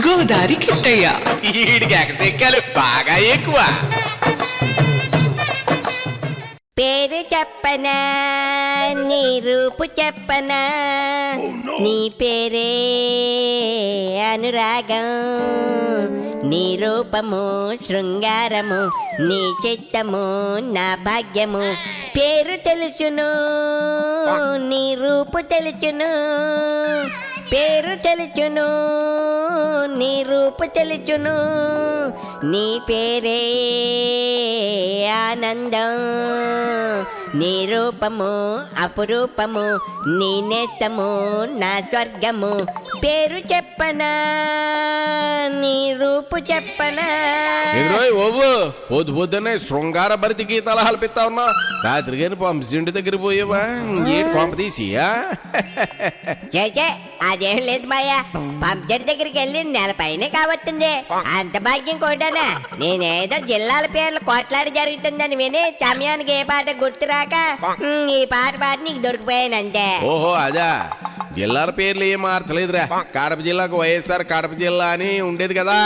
గోదారి కిట్టయ్య. ఈడికి ఎగసెక్కాలు బాగా ఎక్కువ. పేరు చెప్పనా నీ రూపు చెప్పనా నీ పేరే అనురాగం నీ రూపము శృంగారము నీ చిత్తము నా భాగ్యము పేరు తెలుసును నీ రూపు తెలుసును పేరు తెలుసును నీ రూపు తెలుసును నీ పేరే ఆనందం నీ రూపము అపురూపము నీ నేస్తము నా స్వర్గము పేరు చెప్పనా నీ రూపు చెప్పనా. పొద్దు పొద్దున్నే శృంగార భరిత గీతాలు హల్పిస్తా ఉన్నా. రాత్రి గాని పంపించి దగ్గర పోయేవా ఏడు పంప తీసియా? చేచే అదేం లేదు మాయా, పంచర్ దగ్గరికి వెళ్ళి నెల పైన కావస్తుంది. అంత భాగ్యం కూడానా? నేనేదో జిల్లాల పేర్లు కొట్లాడి జరుగుతుందని విని సమయానికి ఏ పాట గుర్తురాక ఈ పాట పాడి నీకు దొరికిపోయాను అంతే. ఓహో అదా, జిల్లాల పేర్లు ఏం మార్చలేదురా. కడప జిల్లాకు వైఎస్ఆర్ కడప జిల్లా అని ఉండేది కదా,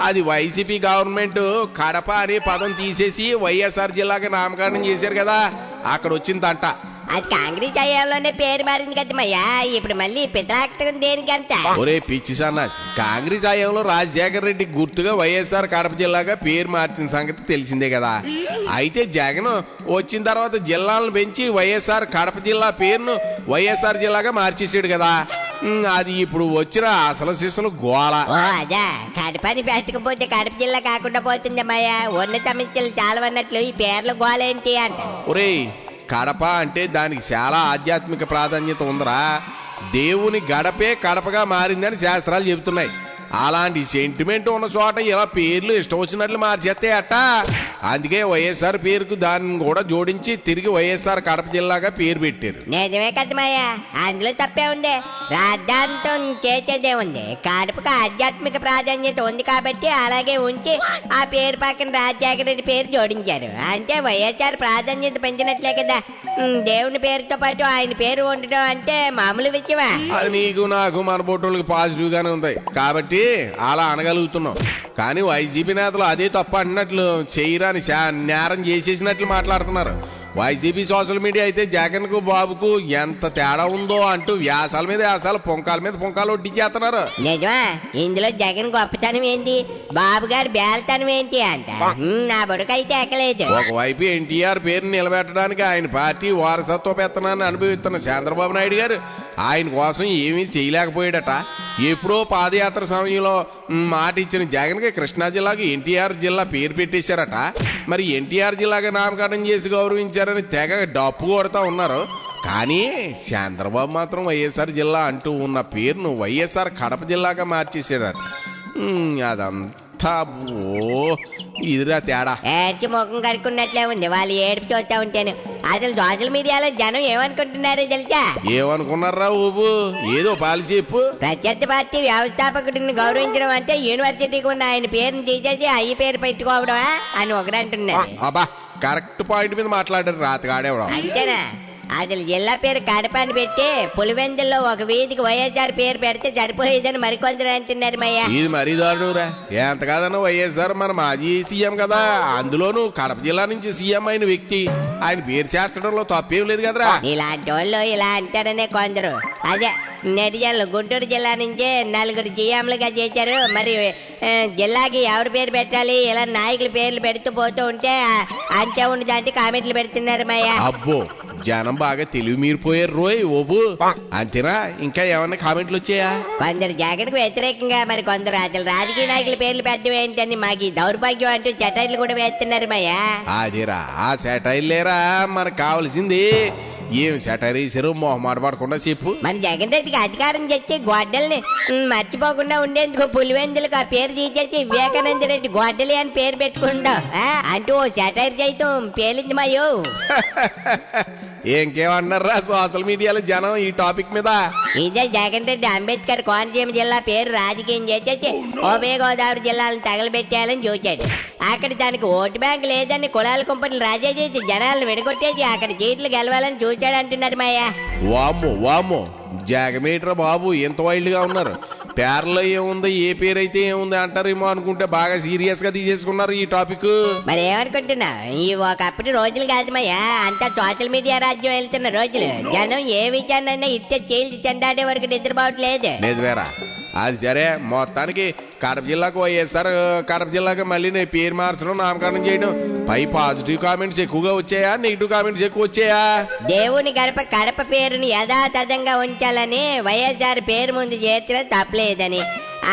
అది వైసీపీ గవర్నమెంట్ కడప అనే పదం తీసేసి వైఎస్ఆర్ జిల్లాకి నామకరణం చేశారు కదా, అక్కడ వచ్చిందంట. అది కాంగ్రెస్ హయాంలోనే పేరు మారింది కదమ్మయ్యా, ఇప్పుడు మళ్ళీ పితరాక్తం దేనికంట? ఒరే పిచ్చి సన్నాసి, కాంగ్రెస్ హయాంలో రాజశేఖర రెడ్డి గుర్తుగా వైఎస్ఆర్ కడప జిల్లాగా పేరు మార్చిన సంగతి తెలిసిందే కదా. అయితే జగన్ వచ్చిన తర్వాత జిల్లాలను పెంచి వైఎస్ఆర్ కడప జిల్లా పేరును వైఎస్ఆర్ జిల్లాగా మార్చేసాడు కదా. అది ఇప్పుడు వచ్చిన అసలు శిశులు గోళ. ఓ అదా, కడపని పెట్టకపోతే కడప జిల్లా కాకుండా పోతుందమ్మయ్యా. ఉన్న సమస్యలు చాలా అన్నట్లు ఈ పేర్ల గోళేంటి అంట. ఒరేయ్, కడప అంటే దానికి చాలా ఆధ్యాత్మిక ప్రాధాన్యత ఉందరా. దేవుని గడపే కడపగా మారిందని శాస్త్రాలు చెబుతున్నాయి. అలాంటి సెంటిమెంట్ ఉన్న చోట ఇలా పేర్లు ఇష్టం వచ్చినట్లు మార్చేస్తే అట్ట. అందుకే వైఎస్ఆర్ పేరుకు దాన్ని కూడా జోడించి తిరిగి వైఎస్ఆర్ కడప జిల్లాగా పేరు పెట్టారు. నిజమే కదమ్మయ్యా, అందులో తప్పే ఉంది. రాద్ధాంతం చేసేదే ఉంది. కడపకు ఆధ్యాత్మిక ప్రాధాన్యత ఉంది కాబట్టి అలాగే ఉంచి ఆ పేరు పక్కన రాజశేఖర రెడ్డి పేరు జోడించారు. అంటే వైఎస్ఆర్ ప్రాధాన్యత పెంచినట్లే కదా. దేవుని పేరుతో పాటు ఆయన పేరు ఉండడం అంటే మామూలు విషయమా? అది నీకు నాకు మన బొట్టులకు పాజిటివ్ గానే ఉంది కాబట్టి అలా అనగలుగుతున్నాం. కానీ వైసీపీ నేతలు అదే తప్పు అంటున్నట్లు చేయరాని నేరం చేసేసినట్లు మాట్లాడుతున్నారు. వైసీపీ సోషల్ మీడియా అయితే జగన్ కు బాబుకు ఎంత తేడా ఉందో అంటూ వ్యాసాల మీద వ్యాసాలు పొంకాల మీద పొంకాలు వడ్డించేస్తున్నారు. నిజమా? ఇందులో జగన్ గొప్పతనం ఏంటి, బాబు గారి బేలతనం ఏంటి అంట నా బుడకైతే ఎక్కలేదు. ఒకవైపు ఎన్టీఆర్ పేరుని నిలబెట్టడానికి ఆయన పార్టీ వారసత్వ పెత్తనాన్ని అనుభవిస్తున్న చంద్రబాబు నాయుడు గారు ఆయన కోసం ఏమీ చేయలేకపోయాడట. ఎప్పుడో పాదయాత్ర సమయంలో మాట ఇచ్చిన జగన్ కి కృష్ణా జిల్లాకు ఎన్టీఆర్ జిల్లా పేరు పెట్టేశారట. మరి ఎన్టీఆర్ జిల్లాగా నామకరణం చేసి గౌరవించారని తెగ డప్పు కొడతా ఉన్నారు. కానీ చంద్రబాబు మాత్రం వైఎస్ఆర్ జిల్లా అంటూ ఉన్న పేరును వైఎస్ఆర్ కడప జిల్లాగా మార్చేసాడట. అదంతా ఇదిరా తేడా. ఏడ్చి ముఖం కడుక్కున్నట్లే ఉంది వాళ్ళు ఏడుపు చూస్తా ఉంటాను. అసలు సోషల్ మీడియాలో జనం ఏమనుకుంటున్నారో తెలుసా? ఏమనుకున్నారా ఊబు? ఏదో పాలసీ చెప్పు. ప్రత్యర్థి పార్టీ వ్యవస్థాపకుడిని గౌరవించడం అంటే యూనివర్సిటీకి ఉన్న ఆయన పేరుని తీసేసి అయ్యి పేరు పెట్టుకోవడమా అని ఒకరు అంటున్నారు. అబ్బా, కరెక్ట్ పాయింట్ మీద మాట్లాడారు రాతగాడేవడం. అంతేనా? అసలు జిల్లా పేరు కడప అని పెట్టి పులివెందుల్లో ఒక వీధికి వైఎస్ఆర్ పేరు పెడితే సరిపోయేదని మరికొందరు అంటున్నారు. మయ్యా, ఇది మరీ దారుణంరా. ఎంత కాదన్నా వైఎస్ఆర్ మన మాజీ సీఎం కదా, అందులోనూ కడప జిల్లా నుంచి సీఎం అయిన వ్యక్తి. ఆయన పేరు చేర్చడంలో తప్పేం లేదు కదరా. ఇలాంటి వాళ్ళు ఇలా అంటారనే కొందరు. అదే నెటిజన్లు గుంటూరు జిల్లా నుంచే 4 సీఎంలుగా చేశారు. మరి జిల్లాకి ఎవరి పేరు పెట్టాలి ఇలా నాయకుల పేర్లు పెడుతూ పోతూ ఉంటే అంతే ఉండదంటే కామెంట్లు పెడుతున్నారు. మయ్యా, అబ్బో జనం బాగా తెలివి మీరిపోయారు రోయ్ ఓబు. అంతేనా? ఇంకా ఏమన్నా కామెంట్లు వచ్చాయా? కొందరు జగన్ కు వ్యతిరేకంగా, మరి కొందరు అసలు రాజకీయ నాయకుల పేర్లు పెట్టడం ఏంటని మాకు దౌర్భాగ్యం అంటూ చటైర్లు కూడా వేస్తున్నారు. మయ్యా, అదేరా ఆ సెటైర్ లేరా మనకు కావాల్సింది. ఏం సెటైర్ వేసారు మొహమాట పడకుండా చెప్పు. మన జగన్ రెడ్డికి అధికారం తెచ్చి గొడ్డల్ని మర్చిపోకుండా ఉండేందుకు పులివెందులకు ఆ పేరు తీసేసి వివేకానంద రెడ్డి గొడ్డలి అని పేరు పెట్టుకుంటాం అంటూ ఓ సెటైర్ చేయటం పేలింది మాయో. ఇంకేమన్నారా సోషల్ మీడియాలో జనం ఈ టాపిక్ మీద? ఇదే జగన్ రెడ్డి అంబేద్కర్ కోనసీమ జిల్లా పేరు రాజకీయం చేసేసి ఉభయ గోదావరి జిల్లాలను తగలబెట్టాలని చూచాడు. అక్కడ దానికి ఓటు బ్యాంక్ లేదని కులాల కుంపట్లు రాజా చేసి జనాలను విడగొట్టేసి అక్కడ సీట్లు గెలవాలని చూచాడు అంటున్నారు. మాయా, వామ్మో వామ్మో, జగమేట్రా బాబు ఎంత వైల్డ్ గా ఉన్నారు. పేర్లో ఏముంది, ఏ పేరు అయితే ఏముంది అంటారేమో అనుకుంటే బాగా సీరియస్ గా తీసేసుకున్నారు ఈ టాపిక్. మరి ఏమనుకుంటున్నా, ఈ ఒకప్పటి రోజులు కాదమయ్యా, అంతా సోషల్ మీడియా రాజ్యం వెళ్తున్న రోజులు. జనం ఏ విషయాన్నైనా ఇట్టే చేసి చెండాడే వరకు నిద్రపోవట్లేదు. నిజమేరా. అది సరే, మొత్తానికి కడప జిల్లాకు వైఎస్ఆర్ కడప జిల్లాకి మళ్ళీ నేను పేరు మార్చడం, నామకరణం చేయడం పై పాజిటివ్ కామెంట్స్ ఎక్కువగా వచ్చాయా, నెగిటివ్ కామెంట్స్ ఎక్కువ వచ్చాయా? దేవుని కడప పేరుని యథాతథంగా ఉంచాలని వైఎస్ఆర్ పేరు ముందు చేర్చడం తప్పలేదని,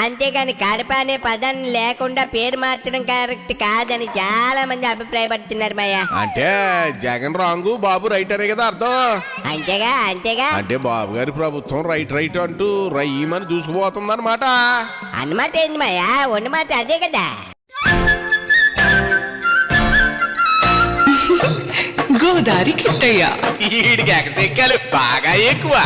అంతేగాని కడప అనే పదాన్ని లేకుండా పేరు మార్చడం కరెక్ట్ కాదని చాలా మంది అభిప్రాయపడుతున్నారు మయ్య. అంటే జగన్ రాంగు, బాబు రైట్ అనే కదా అర్థం. అంతేగా అంటే బాబు గారి ప్రభుత్వం రైట్ అంటూ రయ్యమని దూసుకుపోతుంది అనమాట. అన్నమాట ఏంది మయ్య, ఉన్నమాట అదే కదా. గోదారి కిట్టయ్య వీడికి ఎగసెక్కాలి బాగా ఎక్కువ.